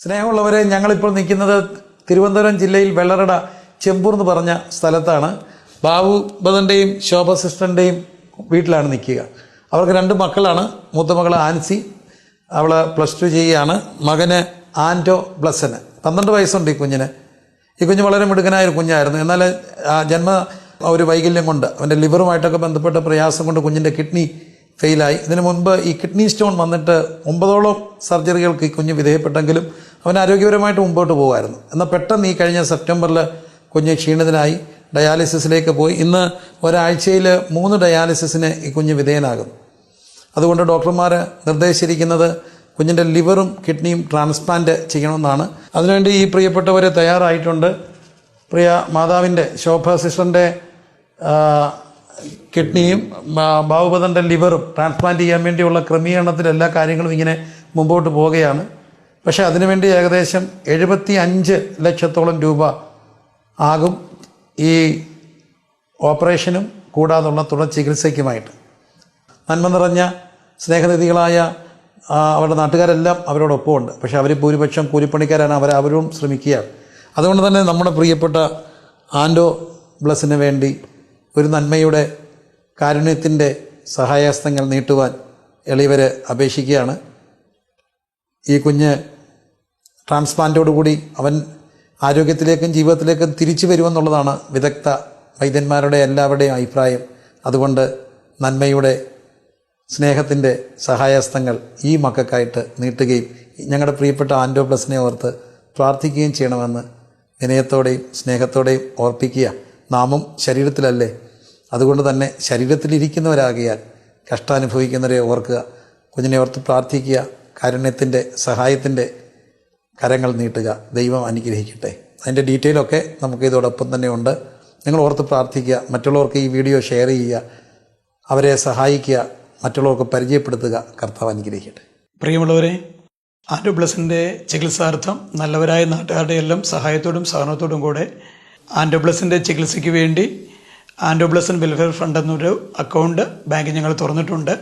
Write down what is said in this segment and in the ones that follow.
സ്നേഹമുള്ളവരെ, ഞങ്ങളിപ്പോൾ നിൽക്കുന്നത് തിരുവനന്തപുരം ജില്ലയിൽ വെള്ളറട ചെമ്പൂർ എന്ന് പറഞ്ഞ സ്ഥലത്താണ്. ബാബു ബദൻ്റെയും ശോഭ സിസ്റ്ററിൻ്റെയും വീട്ടിലാണ് നിൽക്കുക. അവർക്ക് 2 മക്കളാണ്. മൂത്ത മകൾ ആൻസി, അവൾ +2 ചെയ്യുകയാണ്. മകന് ആൻറ്റോ ബ്ലസന് 12 വയസ്സുണ്ട്. ഈ കുഞ്ഞ് വളരെ മിടുക്കനായൊരു കുഞ്ഞായിരുന്നു. എന്നാൽ ജന്മ ഒരു വൈകല്യം കൊണ്ട്, അവൻ്റെ ലിവറുമായിട്ടൊക്കെ ബന്ധപ്പെട്ട പ്രയാസം കൊണ്ട് കുഞ്ഞിൻ്റെ കിഡ്നി ഫെയിലായി. ഇതിനു മുൻപ് ഈ കിഡ്നി സ്റ്റോൺ വന്നിട്ട് 9ഓളം സർജറികൾക്ക് ഈ കുഞ്ഞ് വിധേയപ്പെട്ടെങ്കിലും അവൻ ആരോഗ്യപരമായിട്ട് മുമ്പോട്ട് പോകുമായിരുന്നു. എന്നാൽ പെട്ടെന്ന് ഈ കഴിഞ്ഞ സെപ്റ്റംബറിൽ കുഞ്ഞ് ക്ഷീണിതനായി ഡയാലിസിസിലേക്ക് പോയി. ഇന്ന് ഒരാഴ്ചയിൽ 3 ഡയാലിസിസിന് ഈ കുഞ്ഞ് വിധേയനാകുന്നു. അതുകൊണ്ട് ഡോക്ടർമാർ നിർദ്ദേശിച്ചിരിക്കുന്നത് കുഞ്ഞിൻ്റെ ലിവറും കിഡ്നിയും ട്രാൻസ്പ്ലാന്റ് ചെയ്യണമെന്നാണ്. അതിനുവേണ്ടി ഈ പ്രിയപ്പെട്ടവർ തയ്യാറായിട്ടുണ്ട്. പ്രിയ മാതാവിൻ്റെ ശോഭ സിസ്റ്ററിൻ്റെ കിഡ്നിയും ബാബുബദൻ്റെ ലിവറും ട്രാൻസ്പ്ലാന്റ് ചെയ്യാൻ വേണ്ടിയുള്ള ക്രമീകരണത്തിൽ എല്ലാ കാര്യങ്ങളും ഇങ്ങനെ മുമ്പോട്ട് പോവുകയാണ്. പക്ഷേ അതിനുവേണ്ടി ഏകദേശം 75 ലക്ഷത്തോളം രൂപ ആകും ഈ ഓപ്പറേഷനും കൂടാതുള്ള തുടർ ചികിത്സയ്ക്കുമായിട്ട്. നന്മ നിറഞ്ഞ സ്നേഹനിധികളായ അവരുടെ നാട്ടുകാരെല്ലാം അവരോടൊപ്പമുണ്ട്. പക്ഷേ അവർ ഭൂരിപക്ഷം കൂലിപ്പണിക്കാരാണ്. അവരും ശ്രമിക്കുകയാണ്. അതുകൊണ്ട് തന്നെ നമ്മുടെ പ്രിയപ്പെട്ട ആൻറ്റോ ബ്ലസിന് വേണ്ടി ഒരു നന്മയുടെ കാരുണ്യത്തിൻ്റെ സഹായഹസ്തങ്ങൾ നീട്ടുവാൻ എളിയവർ അപേക്ഷിക്കുകയാണ്. ഈ കുഞ്ഞ് ട്രാൻസ്പ്ലാന്റോടുകൂടി അവൻ ആരോഗ്യത്തിലേക്കും ജീവിതത്തിലേക്കും തിരിച്ചു വരുമെന്നുള്ളതാണ് വിദഗ്ധ വൈദ്യന്മാരുടെ എല്ലാവരുടെയും അഭിപ്രായം. അതുകൊണ്ട് നന്മയുടെ സ്നേഹത്തിൻ്റെ സഹായഹസ്തങ്ങൾ ഈ മക്കൾക്കായിട്ട് നീട്ടുകയും ഞങ്ങളുടെ പ്രിയപ്പെട്ട ആൻറ്റോ ബ്ലസിനെ ഓർത്ത് പ്രാർത്ഥിക്കുകയും ചെയ്യണമെന്ന് വിനയത്തോടെയും സ്നേഹത്തോടെയും ഓർപ്പിക്കുക. നാമും ശരീരത്തിലല്ലേ, അതുകൊണ്ട് തന്നെ ശരീരത്തിലിരിക്കുന്നവരാകിയാൽ കഷ്ടാനുഭവിക്കുന്നവരെ ഓർക്കുക. കുഞ്ഞിനെ ഓർത്ത് പ്രാർത്ഥിക്കുക. കാരുണ്യത്തിൻ്റെ സഹായത്തിൻ്റെ കരങ്ങൾ നീട്ടുക. ദൈവം അനുഗ്രഹിക്കട്ടെ. അതിൻ്റെ ഡീറ്റെയിലൊക്കെ നമുക്ക് ഇതോടൊപ്പം തന്നെ ഉണ്ട്. നിങ്ങൾ ഓർത്ത് പ്രാർത്ഥിക്കുക. മറ്റുള്ളവർക്ക് ഈ വീഡിയോ ഷെയർ ചെയ്യുക. അവരെ സഹായിക്കുക. മറ്റുള്ളവർക്ക് പരിചയപ്പെടുത്തുക. കർത്താവ് അനുഗ്രഹിക്കട്ടെ. പ്രിയമുള്ളവരെ, ആൻറ്റോ ബ്ലസിൻ്റെ ചികിത്സാർത്ഥം നല്ലവരായ നാട്ടുകാരുടെ എല്ലാം സഹായത്തോടും സഹനത്തോടും കൂടെ ആൻറ്റോ ബ്ലസിൻ്റെ ചികിത്സയ്ക്ക് വേണ്ടി ആൻറ്റോ ബ്ലസൻ വെൽഫെയർ ഫണ്ട് എന്നൊരു അക്കൗണ്ട് ബാങ്കിൽ ഞങ്ങൾ തുറന്നിട്ടുണ്ട്.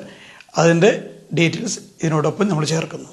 അതിൻ്റെ ഡീറ്റെയിൽസ് ഇതിനോടൊപ്പം നമ്മൾ ചേർക്കുന്നു.